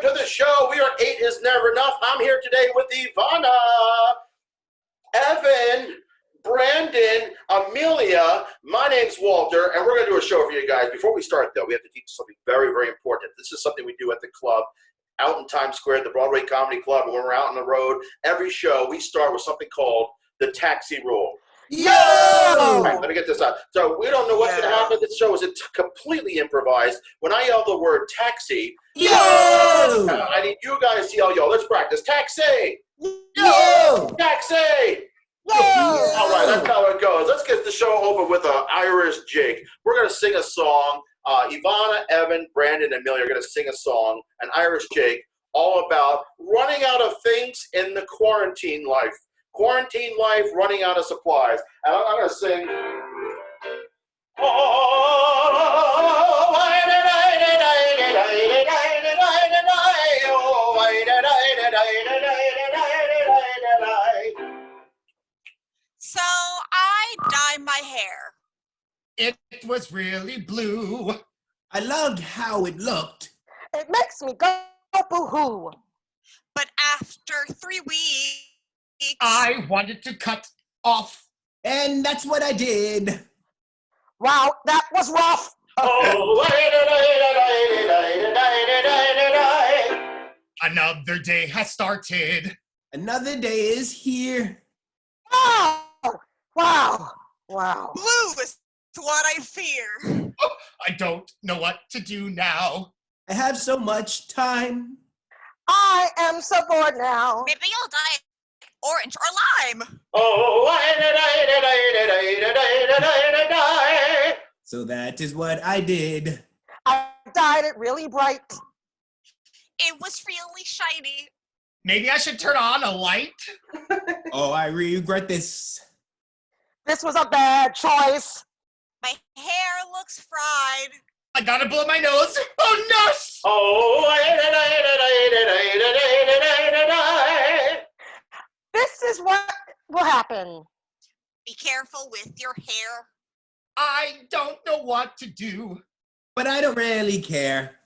to the show. We are 8 is Never Enough. I'm here today with Ivana, Evan, Brandon, Amelia. My name's Walter, and we're going to do a show for you guys. Before we start, though, we have to teach something very, very important. This is something we do at the club out in Times Square, the Broadway Comedy Club. When we're out on the road, every show, we start with something called the taxi rule. Yo! All right, let me get this out. So we don't know what's going to happen. This show is completely improvised. When I yell the word taxi, Yo! I need you guys to yell, yo. Let's practice. Taxi! Yo! Taxi! Yo! All right, that's how it goes. Let's get the show over with an Irish jig. We're going to sing a song. Ivana, Evan, Brandon, and Amelia are going to sing a song, an Irish jig, all about running out of things in the quarantine life. Quarantine life, running out of supplies. And I'm going to sing. So I dye my hair. It was really blue. I loved how it looked. It makes me go boo-hoo. But after 3 weeks, I wanted to cut off. And that's what I did. Wow, that was rough. Another day has started. Another day is here. Wow, wow, wow. blue is what I fear. Oh, I don't know what to do now. I have so much time. I am so bored now. Maybe I'll dye orange or lime. So that is what I did. I dyed it really bright. It was really shiny. Maybe I should turn on a light? Oh, I regret this. This was a bad choice. My hair looks fried. I gotta blow my nose. Oh, no! This is what will happen. Be careful with your hair. I don't know what to do. But I don't really care.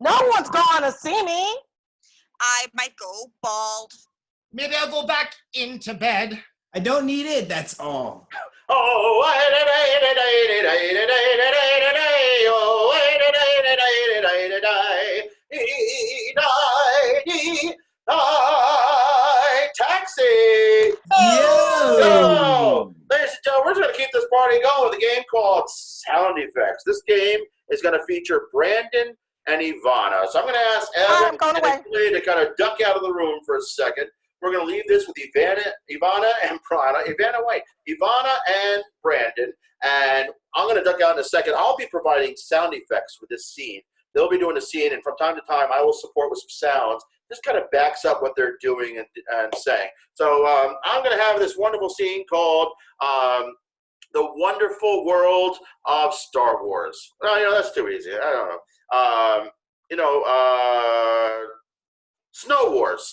No one's gonna see me. I might go bald. Maybe I'll go back into bed. I don't need it, that's all. Taxi! Yo! Ladies and gentlemen, we're going to keep this party going with a game called Sound Effects. This game is going to feature Brandon and Ivana. So I'm going to ask Evan and Amelia to kind of duck out of the room for a second. We're going to leave this with Ivana and Brandon. And I'm going to duck out in a second. I'll be providing sound effects for this scene. They'll be doing the scene, and from time to time, I will support with some sounds. This kind of backs up what they're doing and saying. So I'm going to have this wonderful scene called The Wonderful World of Star Wars. Well, that's too easy. I don't know. Snow Wars.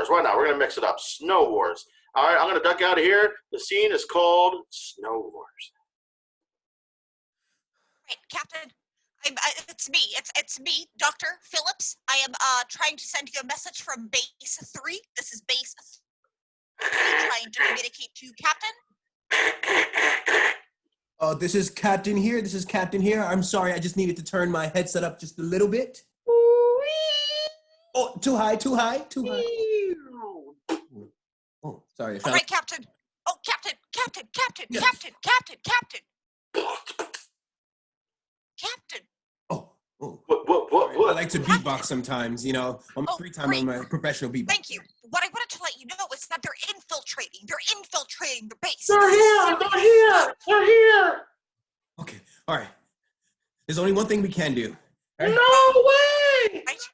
Why not? We're going to mix it up. Snow Wars. All right, I'm going to duck out of here. The scene is called Snow Wars. Right, Captain. It's me. It's me, Dr. Phillips. I am trying to send you a message from Base 3. This is Base 3 trying to communicate to Captain. Oh, this is Captain here. I'm sorry, I just needed to turn my headset up just a little bit. Oh, too high. Oh, sorry. All right, Captain. Oh, Captain. Yes. Captain. Oh. What? I like to beatbox sometimes, on my free time. I'm a professional beatboxer. Thank you. What I wanted to let you know is that they're infiltrating the base. They're here. Okay, all right. There's only one thing we can do. Right? No way! Right?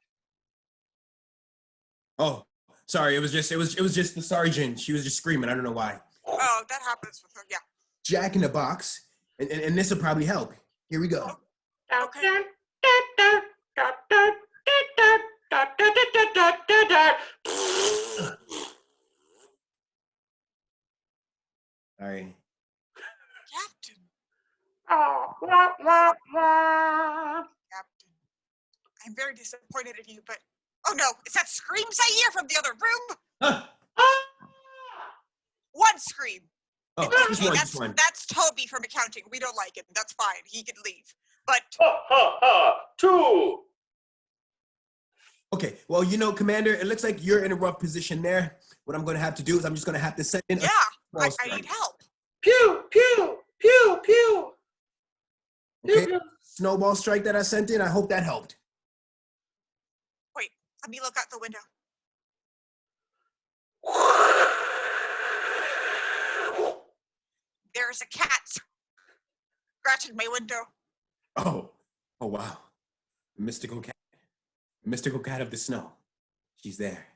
Oh, sorry. It was just the sergeant. She was just screaming. I don't know why. Oh, that happens with her. Yeah. Jack in the Box, and this will probably help. Here we go. Okay. All right. Captain. Captain. Captain. I'm very disappointed in you, but Oh no, is that screams I hear from the other room? Huh. One scream. Oh, It's okay. just one, just one. That's Toby from accounting. We don't like him. That's fine. He can leave. But Ha ha ha! 2. Okay, well, Commander, it looks like you're in a rough position there. What I'm going to have to do is I'm just going to have to send in yeah, a I strike. need help. Pew pew pew pew. Okay, snowball strike that I sent in. I hope that helped. Wait, let me look out the window. There's a cat scratching my window. Oh wow. The mystical cat. The mystical cat of the snow. She's there.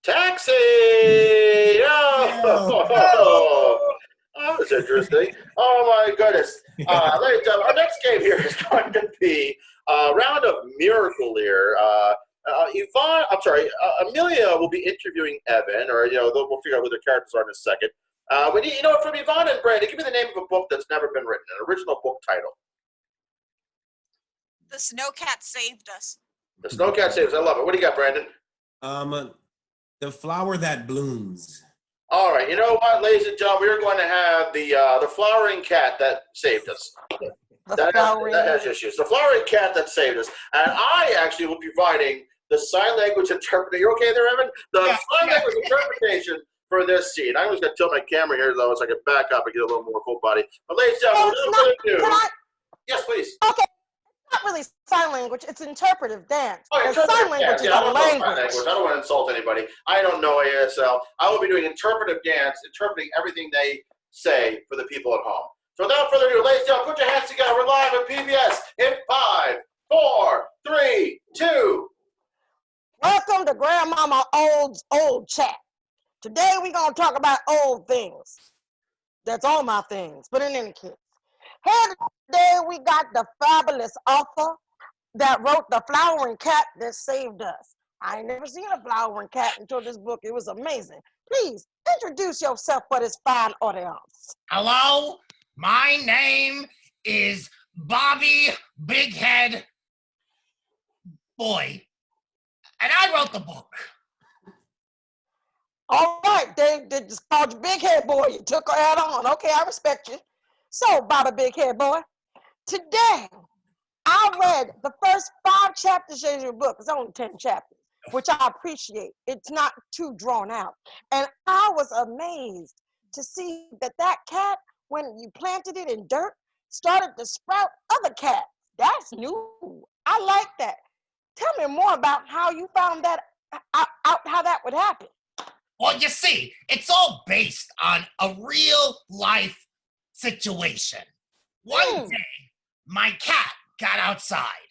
Taxi! Oh, that was interesting. Oh my goodness. Ladies and gentlemen, our next game here is going to be a round of Miracle here. Amelia will be interviewing Evan, or we'll figure out who their characters are in a second. We need, from Yvonne and Brandon, give me the name of a book that's never been written, an original book title. The snowcat saved us. The Snowcat Saves. I love it. What do you got, Brandon? The flower that blooms. All right. You know what, ladies and gentlemen, we're going to have the flowering cat that saved us. That has issues. The flowering cat that saved us, and I actually will be providing the sign language interpretation. You okay there, Evan? The sign language interpretation for this scene. I'm just going to tilt my camera here, though, so I can back up and get a little more full body. But ladies and gentlemen, without further ado, yes, please. Okay. Not really sign language, it's interpretive dance. Oh, Sign language is I a don't know sign language. language. I don't want to insult anybody. I don't know ASL. I will be doing interpretive dance, interpreting everything they say for the people at home. So without further ado, ladies and gentlemen, put your hands together. We're live at PBS in 5, 4, 3, 2. Welcome to Grandmama Old Chat. Today we're going to talk about old things. That's all my things, but in any case. Here today we got the fabulous author that wrote The Flowering Cat That Saved Us. I ain't never seen a flowering cat until this book. It was amazing. Please introduce yourself for this fine audience. Hello, my name is Bobby Bighead Boy, and I wrote the book. All right, they just called you Big Head Boy. You took her head on. Okay, I respect you. So, Bobby Big Head Boy, today I read the first 5 chapters of your book. It's only 10 chapters, which I appreciate. It's not too drawn out. And I was amazed to see that cat, when you planted it in dirt, started to sprout other cats. That's new. I like that. Tell me more about how you found that out, how that would happen. Well, you see, it's all based on a real life situation. One day, my cat got outside,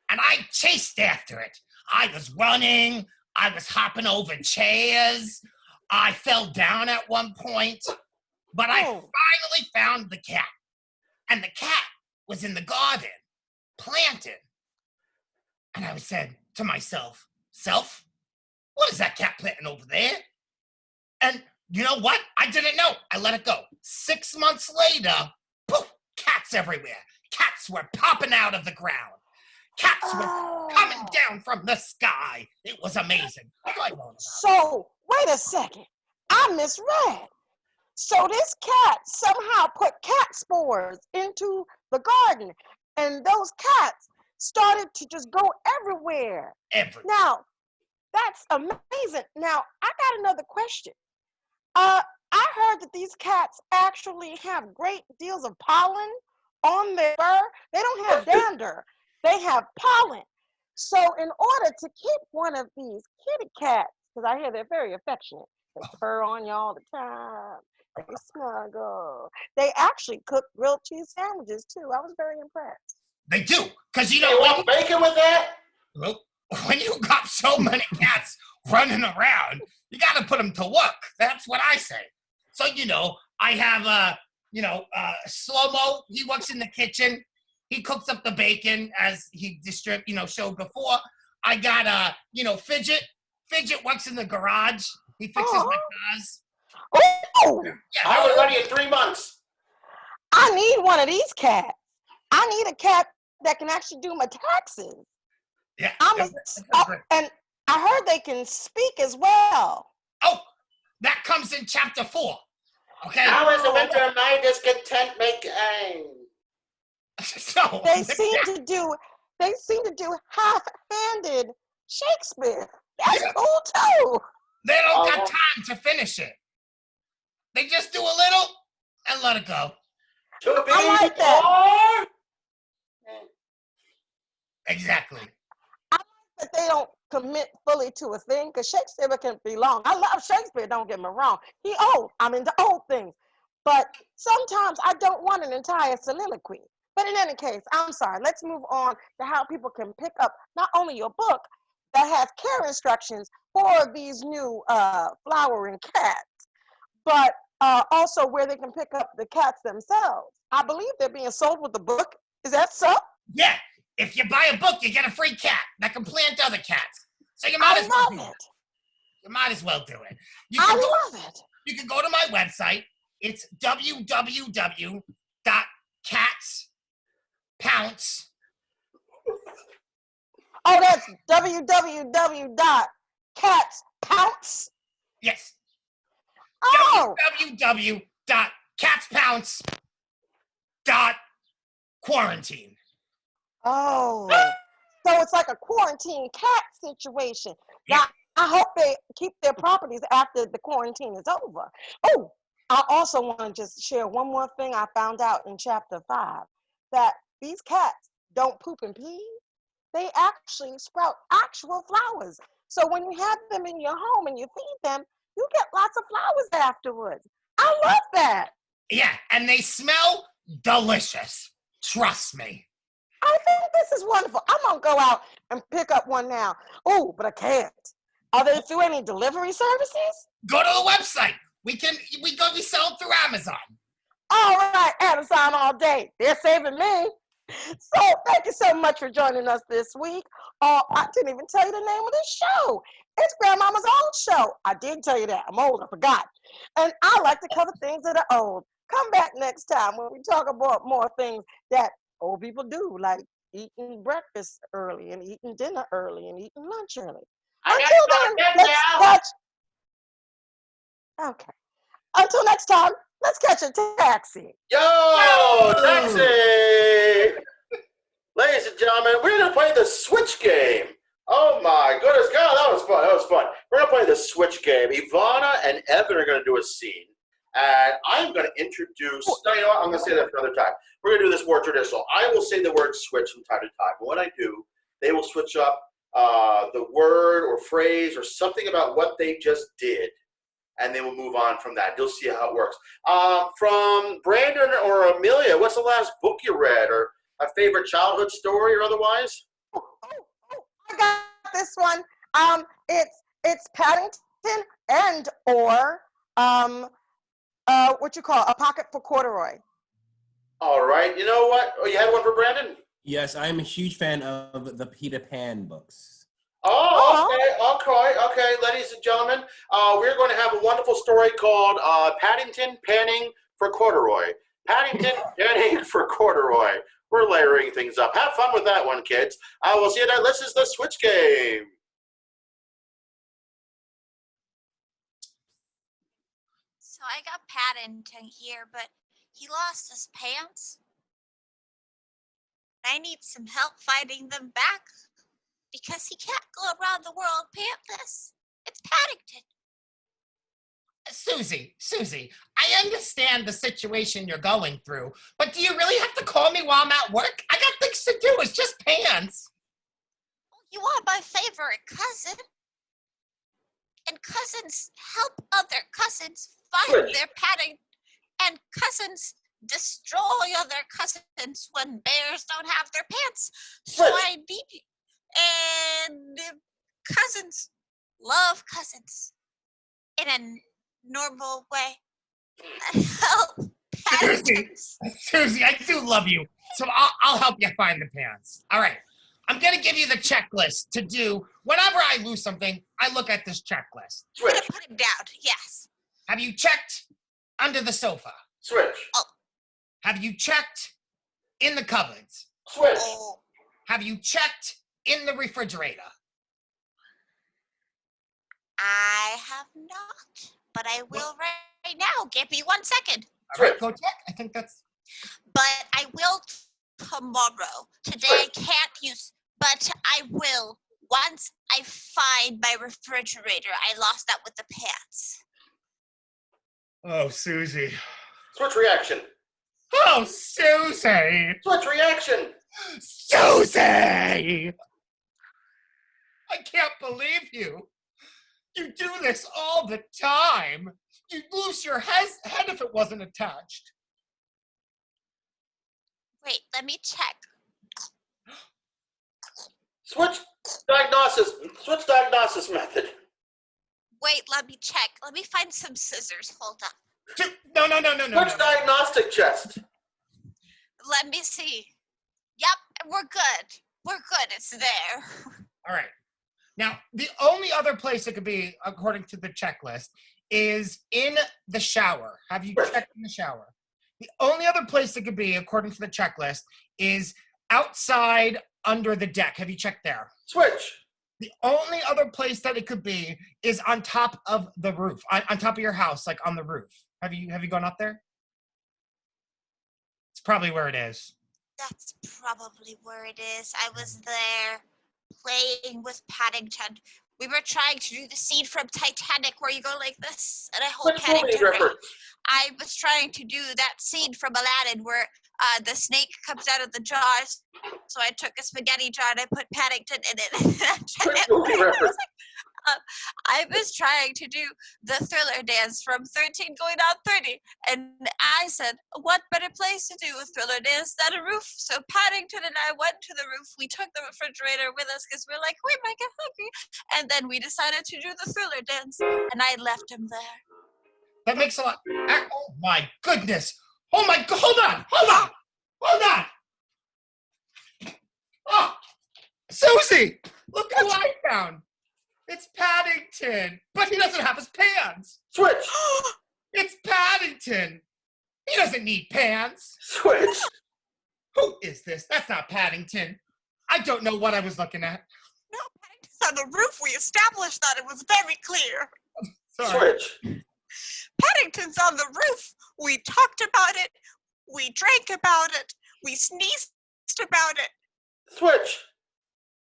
and I chased after it. I was running, I was hopping over chairs, I fell down at one point, but I finally found the cat. And the cat was in the garden, planted. And I said to myself, what is that cat planting over there? And you know what? I didn't know. I let it go. 6 months later, poof, cats everywhere. Cats were popping out of the ground. Cats were coming down from the sky. It was amazing. So, wait a second. I misread. So this cat somehow put cat spores into the garden, and those cats started to just go everywhere. Now, that's amazing. Now, I got another question. I heard that these cats actually have great deals of pollen on their fur. They don't have dander. They have pollen. So in order to keep one of these kitty cats, because I hear they're very affectionate, they purr on you all the time, they snuggle. They actually cook grilled cheese sandwiches too. I was very impressed. They do, because You want bacon with that? Well, when you got so many cats running around, you got to put them to work. That's what I say. So, I have, Slow-Mo. He works in the kitchen. He cooks up the bacon as he showed before. I got, Fidget. Fidget works in the garage. He fixes my cars. Oh! I was ready in 3 months. I need one of these cats. I need a cat that can actually do my taxes. Yeah. And I heard they can speak as well. Oh, that comes in chapter 4. Okay. How is the winter of my discontent making? So They seem to do half-handed Shakespeare. That's cool too. they don't got time to finish it. They just do a little and let it go. To be I like that. Exactly. But they don't commit fully to a thing because Shakespeare can be long. I love Shakespeare, don't get me wrong. He old. I'm into old things. But sometimes I don't want an entire soliloquy. But in any case, I'm sorry. Let's move on to how people can pick up not only your book that has care instructions for these new flowering cats, but also where they can pick up the cats themselves. I believe they're being sold with the book. Is that so? Yeah. If you buy a book, you get a free cat that can plant other cats. So you might as well do it. You might as well do it. I love it. You can go to my website. It's www.catspounce. Oh, that's www.catspounce. Yes. Oh. www.catspounce.quarantine. Oh. So it's like a quarantine cat situation. Yeah. Now, I hope they keep their properties after the quarantine is over. Oh, I also want to just share one more thing I found out in chapter 5, that these cats don't poop and pee. They actually sprout actual flowers. So when you have them in your home and you feed them, you get lots of flowers afterwards. I love that. Yeah, and they smell delicious. Trust me. I think this is wonderful. I'm going to go out and pick up one now. Oh, but I can't. Are they through any delivery services? Go to the website. We sell them through Amazon. All right, Amazon all day. They're saving me. So thank you so much for joining us this week. I didn't even tell you the name of this show. It's Grandmama's Old Show. I did tell you that. I'm old. I forgot. And I like to cover things that are old. Come back next time when we talk about more things that old people do, like eating breakfast early and eating dinner early and eating lunch early. Until then, let's catch. Okay. Until next time, let's catch a taxi. Yo, taxi! Ladies and gentlemen, we're going to play the Switch game. Oh my goodness, God, that was fun. That was fun. We're going to play the Switch game. Ivana and Evan are going to do a scene. And I'm going to introduce, no, you know what? I'm going to say that for another time. We're going to do this more traditional. I will say the word switch from time to time. But when I do, they will switch up the word or phrase or something about what they just did. And then we'll move on from that. You'll see how it works. From Brandon or Amelia, what's the last book you read, or a favorite childhood story or otherwise? I got this one. It's Paddington and or what you call a pocket for corduroy. All right. You know what? Oh, you had one for Brandon? Yes, I'm a huge fan of the Peter Pan books. Oh, okay, ladies and gentlemen. We're going to have a wonderful story called Paddington Panning for Corduroy. Paddington Panning for Corduroy. We're layering things up. Have fun with that one, kids. We'll see you there. This is the Switch game. So I got Paddington here, but he lost his pants. I need some help finding them back because he can't go around the world pantless. It's Paddington. Susie, I understand the situation you're going through, but do you really have to call me while I'm at work? I got things to do. It's just pants. You are my favorite cousin. And cousins help other cousins find their padding. And cousins destroy other cousins when bears don't have their pants. So I need you. And cousins love cousins in a normal way. Help Paddingtons. Susie, I do love you. So I'll help you find the pants. All right. I'm going to give you the checklist to do. Whenever I lose something, I look at this checklist. I'm going to put him down, yes. Have you checked under the sofa? Switch. Oh. Have you checked in the cupboards? Switch. Oh, Have you checked in the refrigerator? I have not, but I will right now. Give me 1 second. All right, Switch. go check. I think that's... But I will tomorrow. Today I can't use, but I will. Once I find my refrigerator, I lost that with the pants. Oh, Susie. Switch reaction. Oh, Susie! Switch reaction. Susie! I can't believe you. You do this all the time. You'd lose your head if it wasn't attached. Wait, let me check. Switch diagnosis. Switch diagnosis method. Wait, let me check. Let me find some scissors. Hold up. No. Switch diagnostic chest. Let me see. Yep, we're good. We're good. It's there. All right. Now, the only other place it could be, according to the checklist, is in the shower. Have you checked in the shower? The only other place it could be, according to the checklist, is outside under the deck. Have you checked there? Switch. The only other place that it could be is on top of the roof, on top of your house, like on the roof. Have you gone up there? It's probably where it is. That's probably where it is. I was there playing with Paddington. We were trying to do the scene from Titanic where you go like this, and I hold Switch movie Paddington. reference. I was trying to do that scene from Aladdin where the snake comes out of the jars. So I took a spaghetti jar and I put Paddington in it. Switch movie reference. I was trying to do the Thriller dance from 13 going on 30. And I said, what better place to do a Thriller dance than a roof? So Paddington and I went to the roof. We took the refrigerator with us because we're like, we might get hungry. And then we decided to do the Thriller dance. And I left him there. That makes a lot. Oh my goodness! Oh my! Hold on! Oh, Susie! Look who I found. It's Paddington, but he doesn't have his pants. Switch. It's Paddington. He doesn't need pants. Switch. Who is this? That's not Paddington. I don't know what I was looking at. No, Paddington's on the roof. We established that. It was very clear. Sorry. Switch. Paddington's on the roof. We talked about it. We drank about it. We sneezed about it. Switch.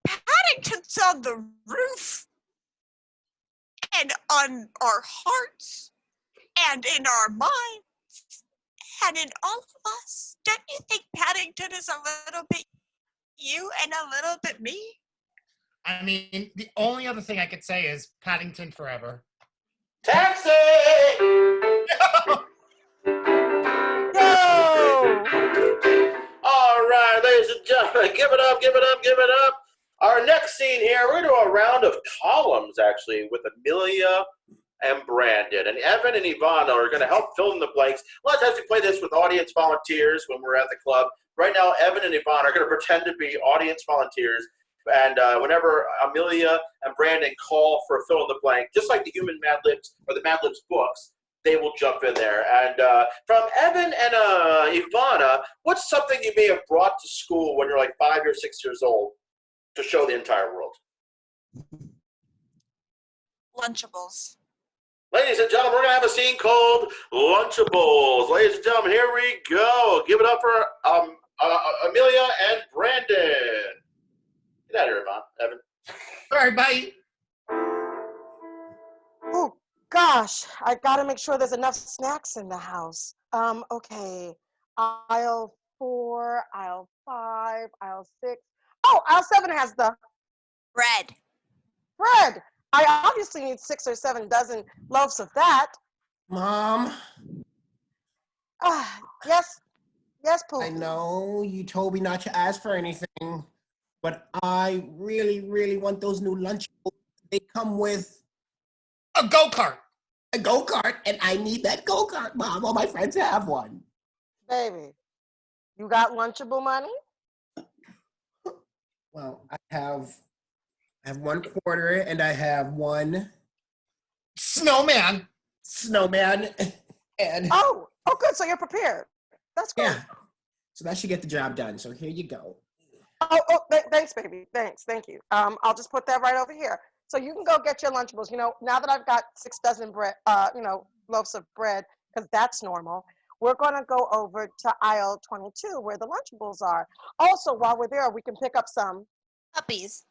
Paddington's on the roof. And on our hearts. And in our minds. And in all of us. Don't you think Paddington is a little bit you and a little bit me? I mean, the only other thing I could say is Paddington forever. Taxi. Yo! All right, ladies and gentlemen, give it up, give it up, give it up. Our next scene here, we're going to do a round of columns, actually, with Amelia and Brandon. And Evan and Ivana are going to help fill in the blanks. A lot of times we play this with audience volunteers when we're at the club. Right now, Evan and Ivana are going to pretend to be audience volunteers. And whenever Amelia and Brandon call for a fill in the blank, just like the Human Mad Libs or the Mad Libs books, they will jump in there. And from Evan and Ivana, what's something you may have brought to school when you're like 5 or 6 years old to show the entire world? Lunchables. Ladies and gentlemen, we're going to have a scene called Lunchables. Ladies and gentlemen, here we go. Give it up for Amelia and Brandon. Get out of here, Evan. Sorry, bye. Oh gosh, I gotta make sure there's enough snacks in the house. Okay. Aisle 4, aisle 5, aisle 6. Oh, aisle 7 has the Bread. bread. I obviously need 6 or 7 dozen loaves of that. Mom, Yes, Pooh. I know you told me not to ask for anything, but I really, really want those new Lunchables. They come with A go-kart. a go-kart, and I need that go-kart, Mom. All my friends have one. Baby, you got Lunchable money? Well, I have one quarter, and I have one Snowman. snowman, and Oh, good. So you're prepared. That's great. Yeah. So that should get the job done. So here you go. Thanks, baby. Thank you. I'll just put that right over here. So you can go get your Lunchables. You know, now that I've got 6 dozen bread, loaves of bread, because that's normal. We're going to go over to aisle 22 where the Lunchables are. Also, while we're there, we can pick up some Puppies.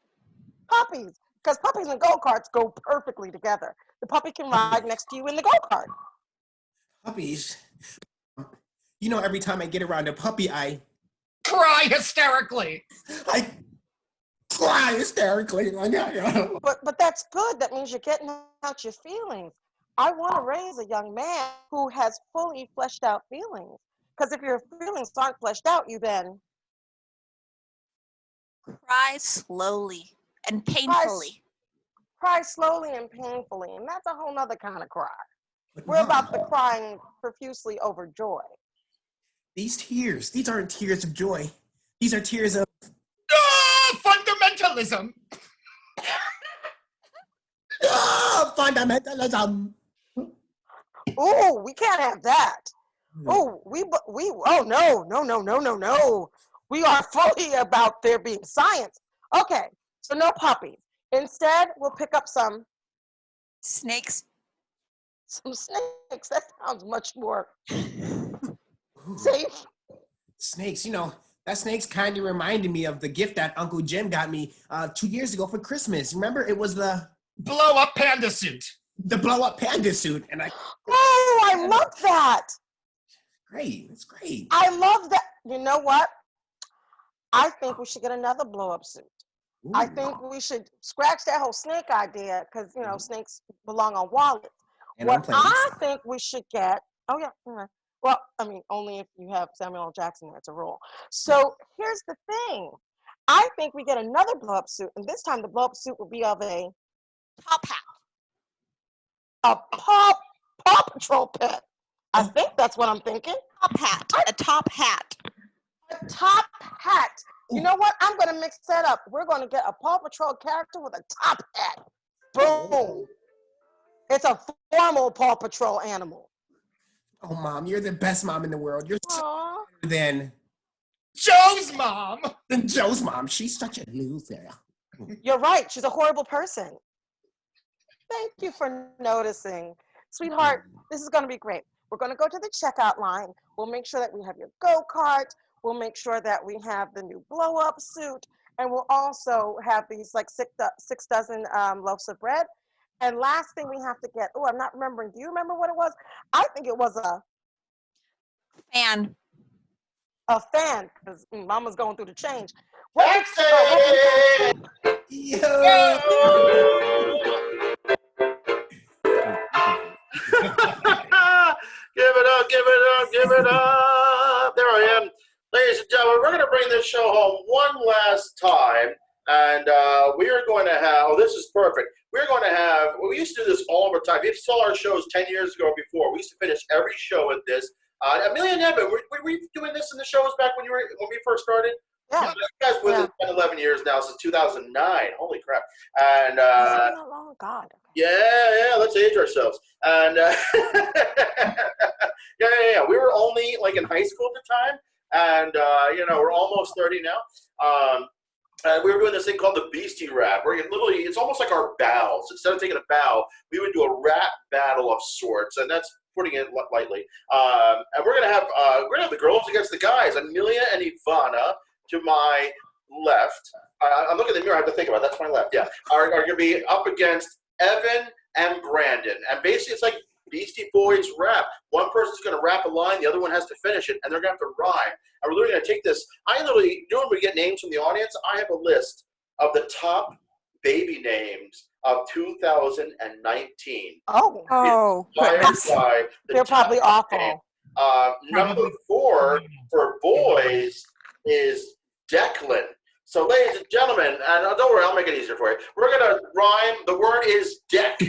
puppies, because puppies and go-karts go perfectly together. The puppy can ride next to you in the go-kart. Puppies. You know, every time I get around a puppy, I Cry hysterically. cry hysterically. But that's good. That means you're getting out your feelings. I want to raise a young man who has fully fleshed out feelings. Because if your feelings aren't fleshed out, you then Cry slowly and painfully. cry slowly and painfully. And that's a whole nother kind of cry. But We're about the Mom, crying profusely over joy. these tears, these aren't tears of joy. These are tears of Fundamentalism. fundamentalism. Ooh, we can't have that. Oh, no. We are fully about there being science. Okay, so no puppies. Instead, we'll pick up some Snakes. snakes. That sounds much more Ooh, safe. snakes, you know, that snake's kind of reminded me of the gift that Uncle Jim got me 2 years ago for Christmas. Remember, it was the Blow up panda suit. blow-up panda suit. And Oh, I love that. it's great. I love that. You know what? I think we should get another blow-up suit. I Ooh, think we should scratch that whole snake idea because, you know, snakes belong on wallets. and I'm What playing. I think we should get, well, I mean, only if you have Samuel L. Jackson, that's a rule. So here's the thing. I think we get another blow-up suit, and this time the blow-up suit will be of a Top hat. Paw Patrol pet. I think that's what I'm thinking. Top hat. A top hat. A top hat. You know what? I'm going to mix that up. We're going to get a Paw Patrol character with a top hat. Boom. It's a formal Paw Patrol animal. Oh, Mom, you're the best mom in the world. You're so Aww. better Joe's mom. than Joe's mom. She's such a loser. You're right. She's a horrible person. Thank you for noticing. Sweetheart, this is going to be great. We're going to go to the checkout line. We'll make sure that we have your go-kart. We'll make sure that we have the new blow-up suit. And we'll also have these like 6 dozen loaves of bread. And last thing we have to get, I'm not remembering. Do you remember what it was? I think it was Fan. a fan because Mama's going through the change. Give it up. There I am. Ladies and gentlemen, we're going to bring this show home one last time. And we are going to have, this is perfect. We're going to have, we used to do this all the time. You saw our shows 10 years ago before. We used to finish every show with this. Amelia and Evan, were we doing this in the shows back when we first started? Yeah. You guys with us 10, 11 years now, since 2009. Holy crap. And God. yeah, let's age ourselves. And yeah. We were only like in high school at the time. And, we're almost 30 now. And we were doing this thing called the Beastie Wrap, where it's almost like our bows. Instead of taking a bow, we would do a rap battle of sorts, and that's putting it lightly. And we're gonna have the girls against the guys. Amelia and Ivana to my left. I'm looking at the mirror. I have to think about it. That's my left. Yeah, are going to be up against Evan and Brandon, and basically it's like Beastie Boys rap. One person's going to rap a line, the other one has to finish it, and they're going to have to rhyme. And we're literally going to take this. When we get names from the audience, I have a list of the top baby names of 2019. Oh, they're probably awful. Number 4 for boys is Declan. So, ladies and gentlemen, and don't worry, I'll make it easier for you. We're going to rhyme. The word is Deck,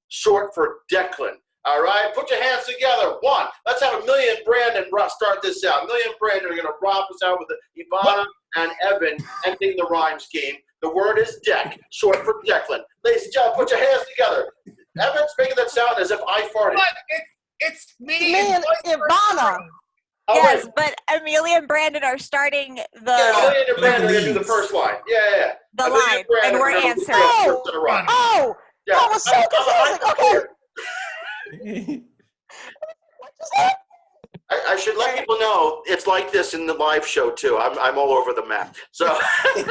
short for Declan. All right, put your hands together. 1. Let's have Amelia and Brandon start this out. Amelia and Brandon are going to rock us out with Ivana and Evan ending the rhyme scheme. The word is Deck, short for Declan. Ladies and gentlemen, put your hands together. Evan's making that sound as if I farted. But it's me and Ivana. Oh, Yes, wait. but Amelia and Brandon are starting Yeah, the Amelia and Brandon are going to do the leads. first line. Yeah. the Amelia line, Brandon and we're are gonna do answering. the Oh, first in a row. oh, Yeah. that was so I'm behind confusing. the Okay. clear. What you said? I should let people know it's like this in the live show too. I'm all over the map. So this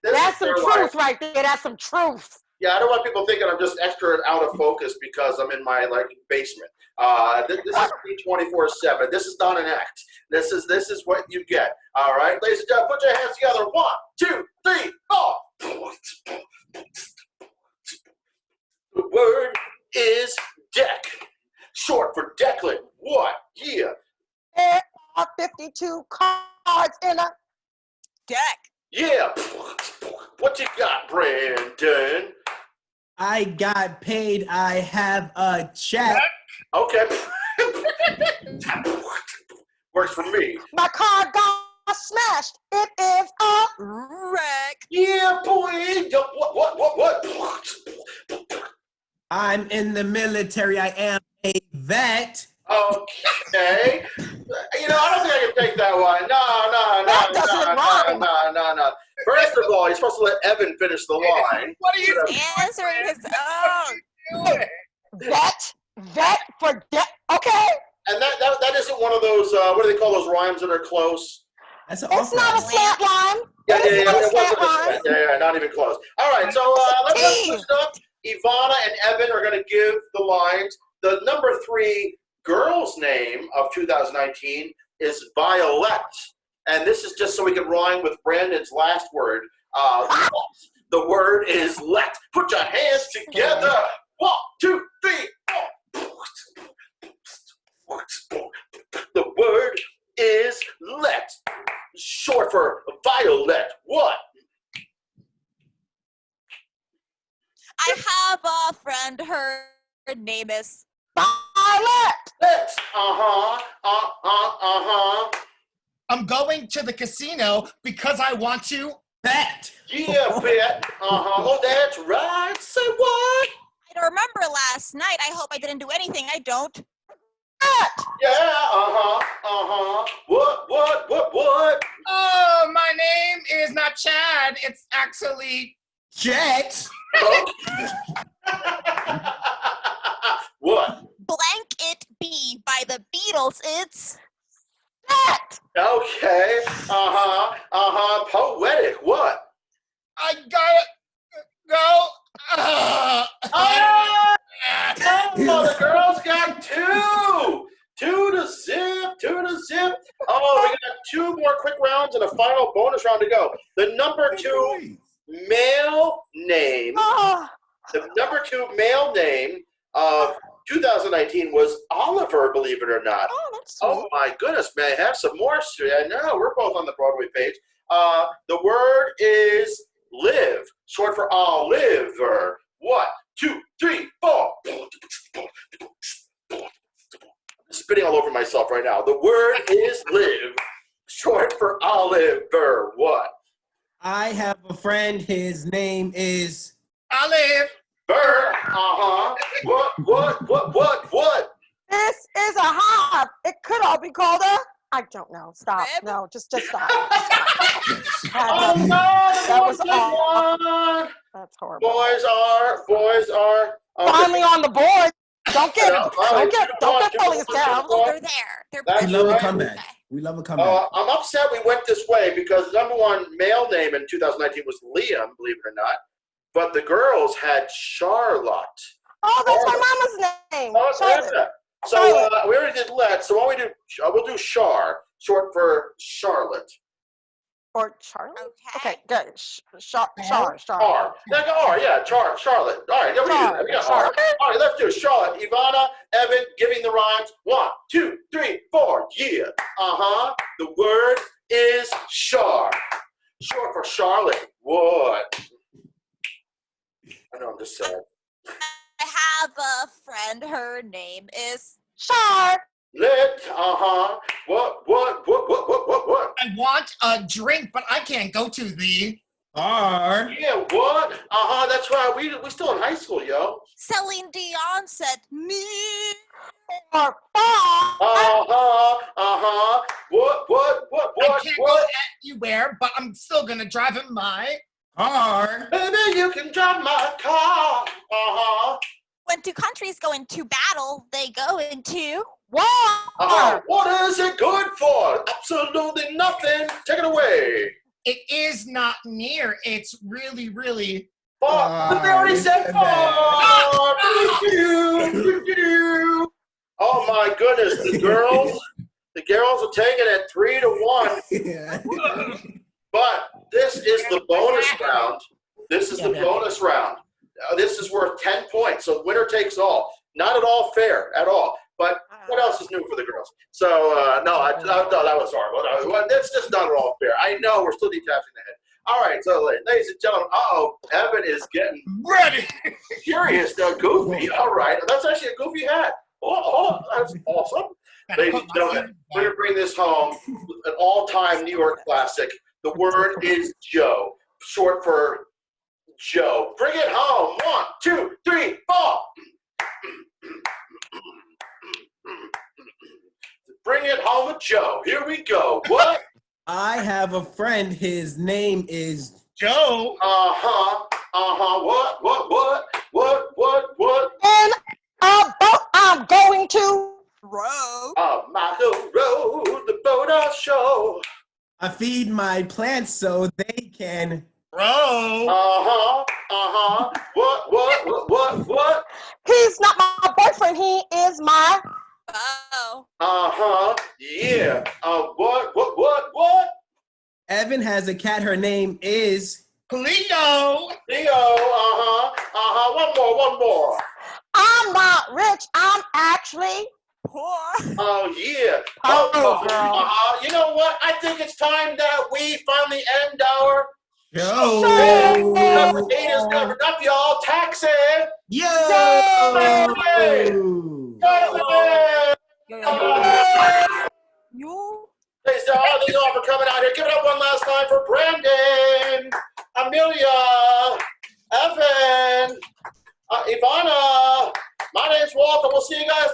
That's is some their truth life. right there. That's some truth. Yeah, I don't want people thinking I'm just extra out of focus because I'm in my basement. This is me 24/7. This is not an act. This is what you get. All right, ladies and gentlemen, put your hands together. 1, 2, 3, 4. The word is deck, short for Declan. What? Yeah. There are 52 cards in a Deck. Yeah. What you got, Brandon? I got paid. I have a check. Okay. Works for me. my card got smashed. It is a Wreck. Yeah, boy. What? I'm in the military. I am a vet. Okay. You know, I don't think I can take that one. That doesn't rhyme. No. First of all, you're supposed to let Evan finish the line. What are you Answering his own. doing? vet for debt. Okay, And that isn't one of those, what do they call those rhymes that are close? That's an it's off not a line. slant line. Yeah, It's not a it wasn't slant line. a slant. Yeah, not even close. All right, so let's switch it up. Ivana and Evan are going to give the lines. The number 3 girl's name of 2019 is Violet. And this is just so we can rhyme with Brandon's last word. Let. The word is let. Put your hands together. 1, 2, 3, 4. The word is let. Short for violet. What? I have a friend. Her name is. Violet. Let. Uh-huh. I'm going to the casino because I want to. Bet. Yeah, bet. Oh, that's right. Say what? I don't remember last night. I hope I didn't do anything. I don't. Yeah, What? Oh, my name is not Chad. It's actually. Jet. What? Blank It Be by the Beatles. It's. That. Okay. Poetic. What? I gotta go. Oh, the girls got 2. 2 to zip. Oh, we got 2 more quick rounds and a final bonus round to go. The number 2 male name. Oh, The number 2 male name of 2019 was Oliver, believe it or not. that's sweet. Oh my goodness, may I have some more? I know, we're both on the Broadway page. The word is live, short for Oliver. 1, 2, 3, 4. Spitting all over myself right now. The word is live, short for Oliver. What? I have a friend. His name is. Olive. Bird. What? This is a hive. It could all be called a. I don't know. Stop. Rib? No, just stop. Oh no, That was good awful. one. That's horrible. Boys are. Okay. Finally on the board. Don't get pulling us down. Oh, they're there. They're That's We love a right. comeback. We love a comeback. I'm upset we went this way because the number 1 male name in 2019 was Liam, believe it or not. But the girls had Charlotte. Oh, that's my mama's name. Oh, Charlotte. yeah. So we already did let. So what we do, we'll do Char, short for Charlotte. Or Charlie? Okay. Okay, good. Char. R. Yeah, go R. Yeah, Charlotte. All right, we got R. All right, let's do it. Charlotte, Ivana, Evan, giving the rhymes. 1, 2, 3, 4. Yeah. The word is Char, short for Charlotte. What? I know I'm just sad. I have a friend. Her name is. Char. Let. What? I want a drink, but I can't go to the. R. Yeah, what? That's right. We still in high school, yo. Celine Dion said me. Or far. I can't go anywhere, but I'm still gonna drive in my car. Baby, you can drive my car. When two countries go into battle, they go into War. What is it good for? Absolutely nothing. Take it away. It is not near. It's really, really. Far. But they already said far. Oh my goodness, the girls are taking it 3-1. But this is the bonus round. This is the bonus round. This is worth 10 points. So winner takes all. Not at all fair at all. But what else is new for the girls? So no, that was horrible. No, that's just not at all fair. I know we're still detaching the head. All right, so ladies and gentlemen, Evan is getting Ready. curious, goofy. All right, that's actually a goofy hat. Oh, that's awesome. Ladies and gentlemen, we're going to bring this home, an all-time New York classic. The word is Joe, short for Joe. Bring it home. 1, 2, 3, 4. Bring it home with Joe. Here we go. What? I have a friend. His name is Joe. What? In a boat I'm going to row. Michael Road, the boat I'll show. I feed my plants so they can. Bro. What? He's not my boyfriend, he is my Oh. Yeah. What? Evan has a cat. Her name is Cleo. Leo. One more. I'm not rich, I'm actually Poor. Oh, yeah. girl. You know what? I think it's time that we finally end our Joe. Number 8 is coming up, y'all. Taxi. Yo. You. Thanks to all these all for coming out here. Give it up one last time for Brandon, Amelia, Evan, Ivana. My name's Walter. We'll see you guys